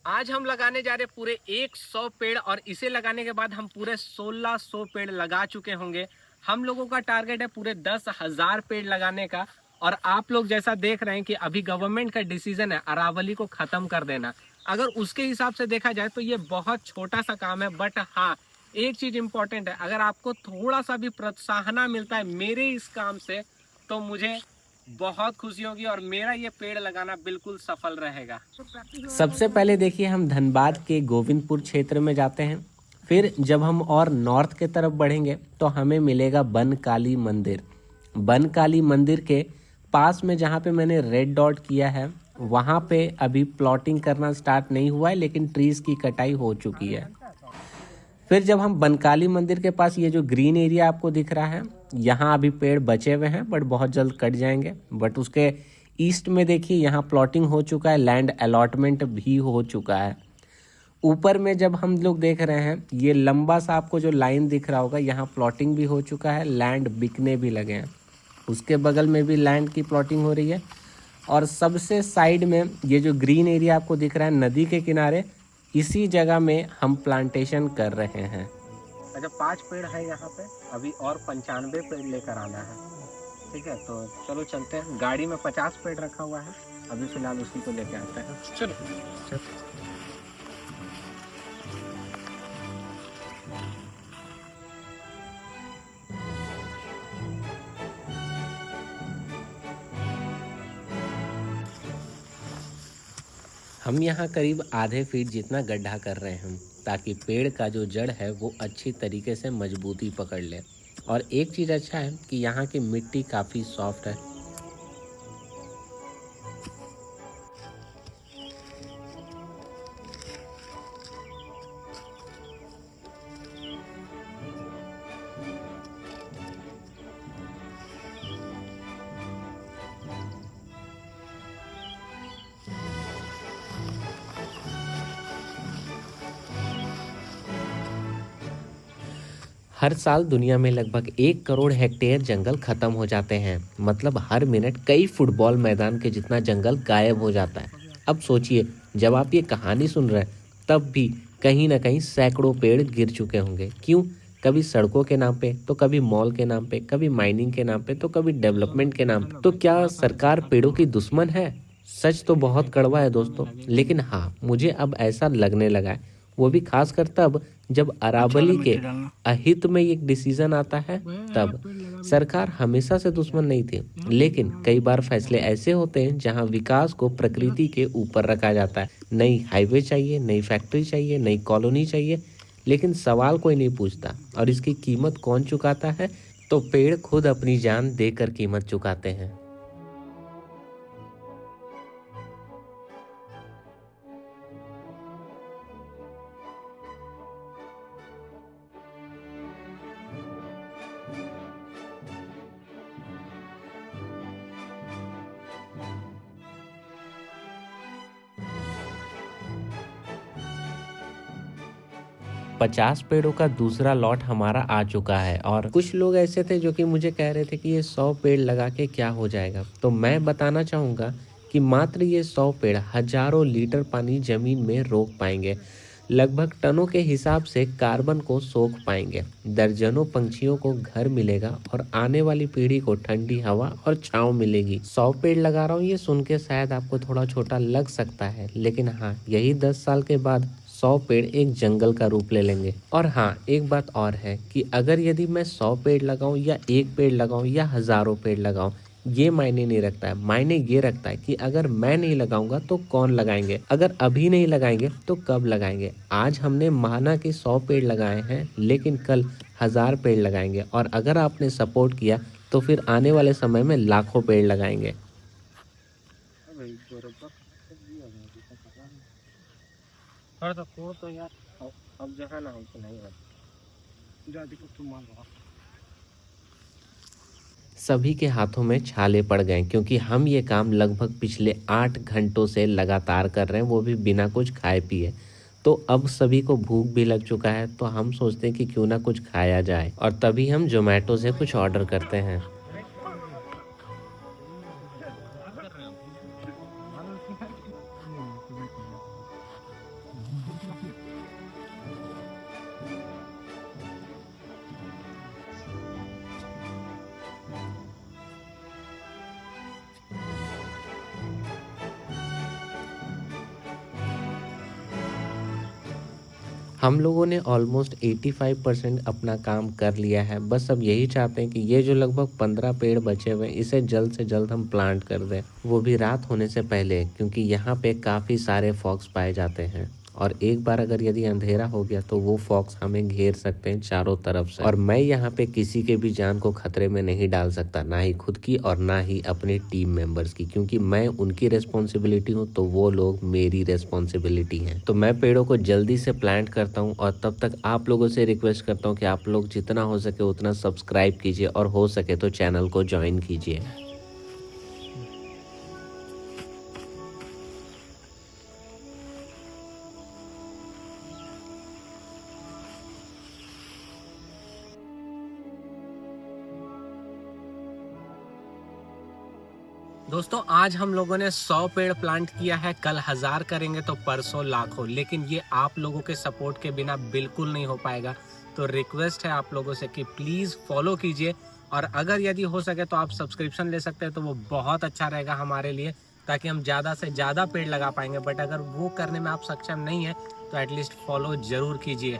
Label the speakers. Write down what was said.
Speaker 1: आज हम लगाने जा रहे पूरे 100 पेड़ और इसे लगाने के बाद हम पूरे 1600 पेड़ लगा चुके होंगे। हम लोगों का टारगेट है पूरे 10,000 पेड़ लगाने का। और आप लोग जैसा देख रहे हैं कि अभी गवर्नमेंट का डिसीजन है अरावली को खत्म कर देना। अगर उसके हिसाब से देखा जाए तो ये बहुत छोटा सा काम है, बट हाँ एक चीज इंपॉर्टेंट है, अगर आपको थोड़ा सा भी प्रोत्साहन मिलता है मेरे इस काम से तो मुझे बहुत खुशी होगी और मेरा ये पेड़ लगाना बिल्कुल सफल रहेगा। सबसे पहले देखिए हम धनबाद के गोविंदपुर क्षेत्र में जाते हैं। फिर जब हम और नॉर्थ के तरफ बढ़ेंगे तो हमें मिलेगा बनकाली मंदिर। बनकाली मंदिर के पास में जहाँ पे मैंने रेड डॉट किया है वहाँ पे अभी प्लॉटिंग करना स्टार्ट नहीं हुआ है, लेकिन ट्रीज की कटाई हो चुकी है। फिर जब हम बनकाली मंदिर के पास ये जो ग्रीन एरिया आपको दिख रहा है, यहाँ अभी पेड़ बचे हुए हैं बट बहुत जल्द कट जाएंगे। बट उसके ईस्ट में देखिए यहाँ प्लॉटिंग हो चुका है, लैंड अलॉटमेंट भी हो चुका है। ऊपर में जब हम लोग देख रहे हैं ये लंबा सा आपको जो लाइन दिख रहा होगा, यहाँ प्लॉटिंग भी हो चुका है, लैंड बिकने भी लगे हैं। उसके बगल में भी लैंड की प्लॉटिंग हो रही है। और सबसे साइड में ये जो ग्रीन एरिया आपको दिख रहा है नदी के किनारे, इसी जगह में हम प्लांटेशन कर रहे हैं। अच्छा 5 पेड़ है यहाँ पे, अभी और 95 पेड़ लेकर आना है। ठीक है तो चलो चलते हैं। गाड़ी में 50 पेड़ रखा हुआ है, अभी फिलहाल उसी को लेके आते हैं। चलो। हम यहाँ करीब आधे फीट जितना गड्ढा कर रहे हैं ताकि पेड़ का जो जड़ है वो अच्छी तरीके से मजबूती पकड़ ले। और एक चीज़ अच्छा है कि यहाँ की मिट्टी काफ़ी सॉफ्ट है। हर साल दुनिया में लगभग 1 करोड़ हेक्टेयर जंगल खत्म हो जाते हैं। मतलब हर मिनट कई फुटबॉल मैदान के जितना जंगल गायब हो जाता है। अब सोचिए जब आप ये कहानी सुन रहे हैं तब भी कहीं ना कहीं सैकड़ों पेड़ गिर चुके होंगे। क्यों? कभी सड़कों के नाम पे, तो कभी मॉल के नाम पे, कभी माइनिंग के नाम पे, तो कभी डेवलपमेंट के नाम पे। तो क्या सरकार पेड़ों की दुश्मन है? सच तो बहुत कड़वा है दोस्तों, लेकिन हाँ मुझे अब ऐसा लगने लगा है। वो भी खासकर तब जब अरावली के अहित में एक डिसीजन आता है तब। सरकार हमेशा से दुश्मन नहीं थी, लेकिन कई बार फैसले ऐसे होते हैं जहां विकास को प्रकृति के ऊपर रखा जाता है। नई हाईवे चाहिए, नई फैक्ट्री चाहिए, नई कॉलोनी चाहिए, लेकिन सवाल कोई नहीं पूछता और इसकी कीमत कौन चुकाता है? तो पेड़ खुद अपनी जान देकर कीमत चुकाते हैं। पचास पेड़ों का दूसरा लॉट हमारा आ चुका है और कुछ लोग ऐसे थे जो कि मुझे कह रहे थे कि ये 100 पेड़ लगा के क्या हो जाएगा। तो मैं बताना चाहूँगा कि मात्र ये 100 पेड़ हजारों लीटर पानी जमीन में रोक पाएंगे, लगभग टनों के हिसाब से कार्बन को सोख पाएंगे, दर्जनों पंछियों को घर मिलेगा और आने वाली पीढ़ी को ठंडी हवा और छांव मिलेगी। 100 पेड़ लगा रहा हूँ ये सुन के शायद आपको थोड़ा छोटा लग सकता है, लेकिन हाँ यही 10 साल के बाद 100 पेड़ एक जंगल का रूप ले लेंगे। और हाँ एक बात और है कि अगर यदि मैं 100 पेड़ लगाऊं या 1 पेड़ लगाऊं या हजारों पेड़ लगाऊं, ये मायने नहीं रखता है। मायने ये रखता है कि अगर मैं नहीं लगाऊंगा तो कौन लगाएंगे, अगर अभी नहीं लगाएंगे तो कब लगाएंगे। आज हमने माना कि 100 पेड़ लगाए हैं, लेकिन कल 1000 पेड़ लगाएंगे और अगर आपने सपोर्ट किया तो फिर आने वाले समय में लाखों पेड़ लगाएंगे। तो यार अब जगह ना हो तो नहीं है। सभी के हाथों में छाले पड़ गए क्योंकि हम ये काम लगभग पिछले 8 घंटों से लगातार कर रहे हैं, वो भी बिना कुछ खाए पिए। तो अब सभी को भूख भी लग चुका है, तो हम सोचते हैं कि क्यों ना कुछ खाया जाए और तभी हम जोमेटो से कुछ ऑर्डर करते हैं।
Speaker 2: हम लोगों ने ऑलमोस्ट 85% अपना काम कर लिया है। बस अब यही चाहते हैं कि ये जो लगभग 15 पेड़ बचे हुए हैं, इसे जल्द से जल्द हम प्लांट कर दें। वो भी रात होने से पहले, क्योंकि यहाँ पे काफ़ी सारे फॉक्स पाए जाते हैं। और एक बार अगर यदि अंधेरा हो गया तो वो फॉक्स हमें घेर सकते हैं चारों तरफ से। और मैं यहाँ पे किसी के भी जान को खतरे में नहीं डाल सकता, ना ही खुद की और ना ही अपने टीम मेंबर्स की, क्योंकि मैं उनकी रिस्पॉन्सिबिलिटी हूँ तो वो लोग मेरी रिस्पॉन्सिबिलिटी हैं। तो मैं पेड़ों को जल्दी से प्लांट करता हूँ और तब तक आप लोगों से रिक्वेस्ट करता हूँ कि आप लोग जितना हो सके उतना सब्सक्राइब कीजिए और हो सके तो चैनल को ज्वाइन कीजिए।
Speaker 1: दोस्तों आज हम लोगों ने 100 पेड़ प्लांट किया है, कल 1000 करेंगे तो परसों लाखों, लेकिन ये आप लोगों के सपोर्ट के बिना बिल्कुल नहीं हो पाएगा। तो रिक्वेस्ट है आप लोगों से कि प्लीज़ फॉलो कीजिए, और अगर यदि हो सके तो आप सब्सक्रिप्शन ले सकते हैं तो वो बहुत अच्छा रहेगा हमारे लिए, ताकि हम ज़्यादा से ज़्यादा पेड़ लगा पाएंगे। बट अगर वो करने में आप सक्षम नहीं है तो एटलीस्ट फॉलो ज़रूर कीजिए।